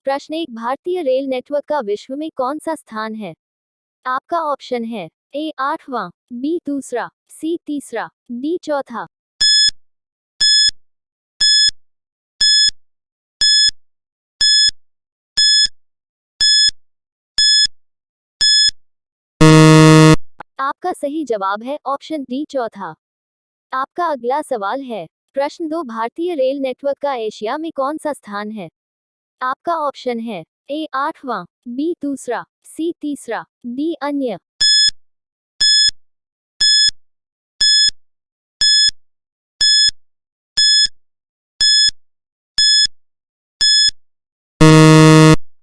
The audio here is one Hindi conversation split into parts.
प्रश्न 1, भारतीय रेल नेटवर्क का विश्व में कौन सा स्थान है? आपका ऑप्शन है ए 8वां, बी दूसरा, सी तीसरा, डी चौथा। आपका सही जवाब है ऑप्शन डी चौथा। आपका अगला सवाल है प्रश्न 2, भारतीय रेल नेटवर्क का एशिया में कौन सा स्थान है? आपका ऑप्शन है ए 8वां, बी दूसरा, सी तीसरा, डी अन्य।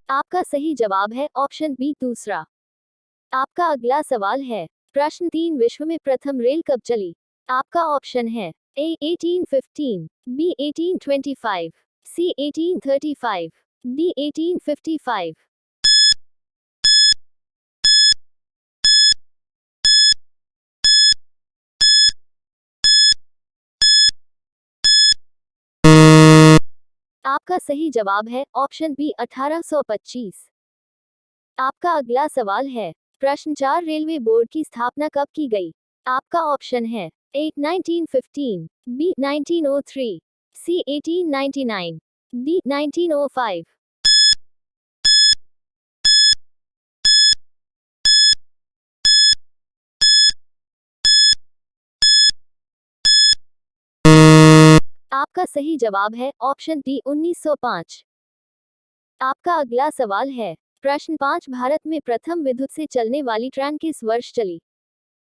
आपका सही जवाब है ऑप्शन बी दूसरा। आपका अगला सवाल है प्रश्न 3, विश्व में प्रथम रेल कब चली? आपका ऑप्शन है ए 1815, बी 1825, सी 1835, डी 1855। आपका सही जवाब है ऑप्शन बी 1825। आपका अगला सवाल है प्रश्न 4, रेलवे बोर्ड की स्थापना कब की गई? आपका ऑप्शन है ए 1915, बी 1903, सी 1899, डी 1905। आपका सही जवाब है ऑप्शन डी 1905। आपका अगला सवाल है प्रश्न 5, भारत में प्रथम विद्युत से चलने वाली ट्रेन किस वर्ष चली?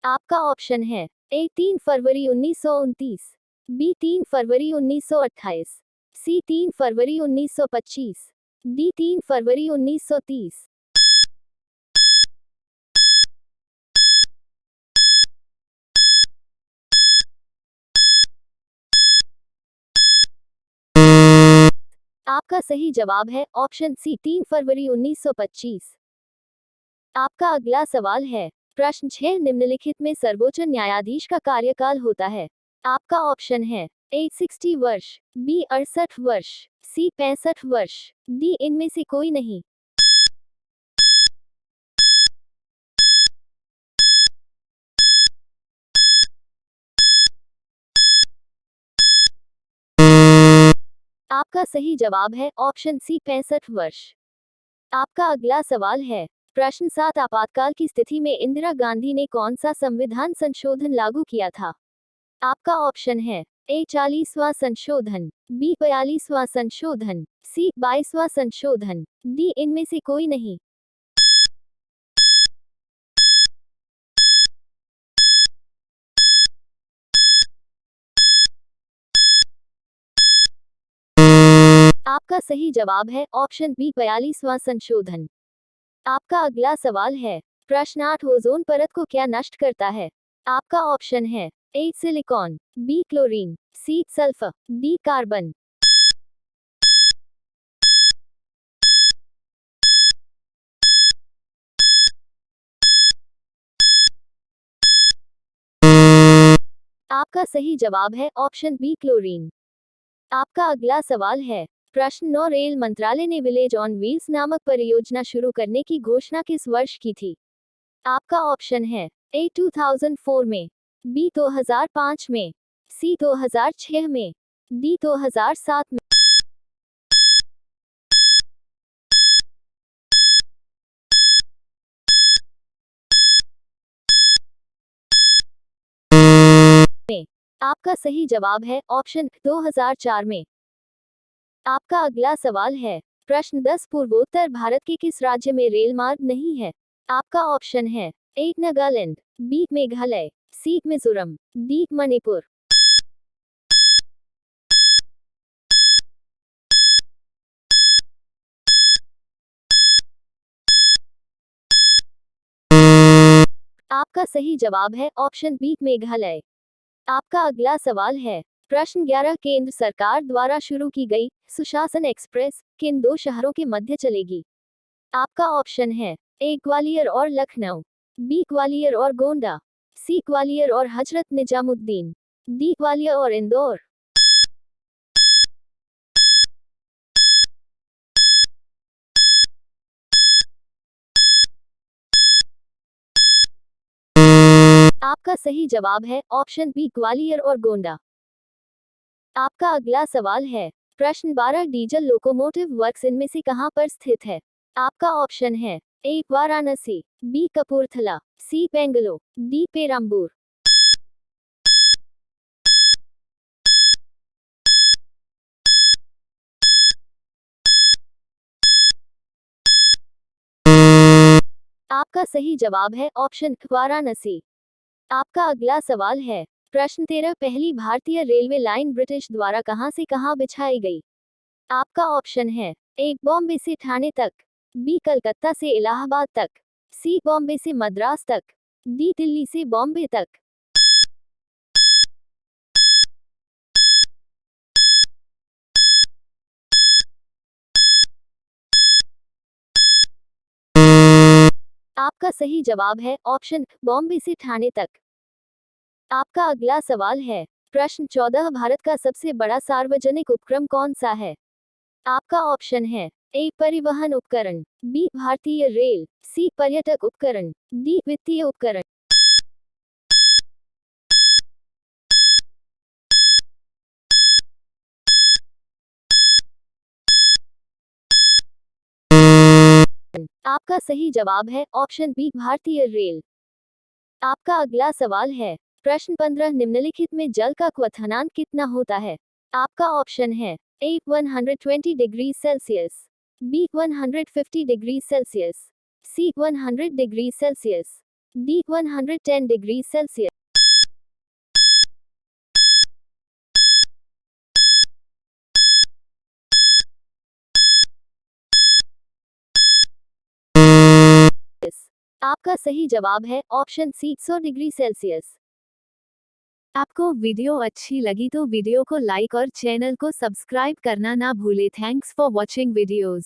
आपका ऑप्शन है ए 3 फरवरी 1929, बी 3 फरवरी 1928, सी 3 फरवरी 1925, डी 3 फरवरी 1930। आपका सही जवाब है ऑप्शन सी 3 फरवरी 1925। आपका अगला सवाल है प्रश्न 6, निम्नलिखित में सर्वोच्च न्यायाधीश का कार्यकाल होता है? आपका ऑप्शन है ए 60 वर्ष, बी 68 वर्ष, सी 65 वर्ष, डी इनमें से कोई नहीं। आपका सही जवाब है ऑप्शन सी 65 वर्ष। आपका अगला सवाल है प्रश्न 7, आपातकाल की स्थिति में इंदिरा गांधी ने कौन सा संविधान संशोधन लागू किया था? आपका ऑप्शन है ए 40वां संशोधन, बी 42वां संशोधन, सी 22वां संशोधन, डी इनमें से कोई नहीं। आपका सही जवाब है ऑप्शन बी 42वां संशोधन। आपका अगला सवाल है प्रश्न 8, ओजोन परत को क्या नष्ट करता है? आपका ऑप्शन है A silicon, B chlorine, C sulphur, D carbon. आपका सही जवाब है ऑप्शन बी क्लोरीन। आपका अगला सवाल है प्रश्न 9, रेल मंत्रालय ने विलेज ऑन व्हील्स नामक परियोजना शुरू करने की घोषणा किस वर्ष की थी? आपका ऑप्शन है ए 2004 में, बी 2005 में, सी 2006 में, डी 2007 में। आपका सही जवाब है ऑप्शन 2004 में। आपका अगला सवाल है प्रश्न 10, पूर्वोत्तर भारत के किस राज्य में रेल मार्ग नहीं है? आपका ऑप्शन है ए नागालैंड, बी मेघालय, सी मिजोरम, डी मणिपुर। आपका सही जवाब है ऑप्शन बी मेघालय। आपका अगला सवाल है प्रश्न 11, केंद्र सरकार द्वारा शुरू की गई सुशासन एक्सप्रेस किन दो शहरों के मध्य चलेगी? आपका ऑप्शन है ए ग्वालियर और लखनऊ, बी ग्वालियर और गोंडा, सी ग्वालियर और हजरत निजामुद्दीन, डी ग्वालियर और इंदौर। सही जवाब है ऑप्शन बी ग्वालियर और गोंडा। आपका अगला सवाल है प्रश्न 12 डीजल लोकोमोटिव वर्क्स इनमें से कहां पर स्थित है? आपका ऑप्शन है ए वाराणसी, बी कपूरथला, सी बेंगलुरु, डी पेराम्बूर। आपका सही जवाब है ऑप्शन वाराणसी। आपका अगला सवाल है प्रश्न 13 पहली भारतीय रेलवे लाइन ब्रिटिश द्वारा कहां से कहां बिछाई गई? आपका ऑप्शन है ए बॉम्बे से ठाणे तक, बी कलकत्ता से इलाहाबाद तक, सी बॉम्बे से मद्रास तक, डी दिल्ली से बॉम्बे तक। आपका सही जवाब है ऑप्शन बॉम्बे से ठाणे तक। आपका अगला सवाल है प्रश्न 14 भारत का सबसे बड़ा सार्वजनिक उपक्रम कौन सा है? आपका ऑप्शन है ए परिवहन उपकरण, बी भारतीय रेल, सी पर्यटक उपकरण, डी वित्तीय उपकरण। आपका सही जवाब है ऑप्शन बी भारतीय रेल। आपका अगला सवाल है प्रश्न 15 निम्नलिखित में जल का क्वथनांक कितना होता है? आपका ऑप्शन है A 120 degree Celsius, B 150 degree Celsius, C 100 degree Celsius, D 110 degree Celsius. आपका सही जवाब है ऑप्शन सी 100 डिग्री सेल्सियस। आपको वीडियो अच्छी लगी तो वीडियो को लाइक और चैनल को सब्सक्राइब करना ना भूले। Thanks for watching videos.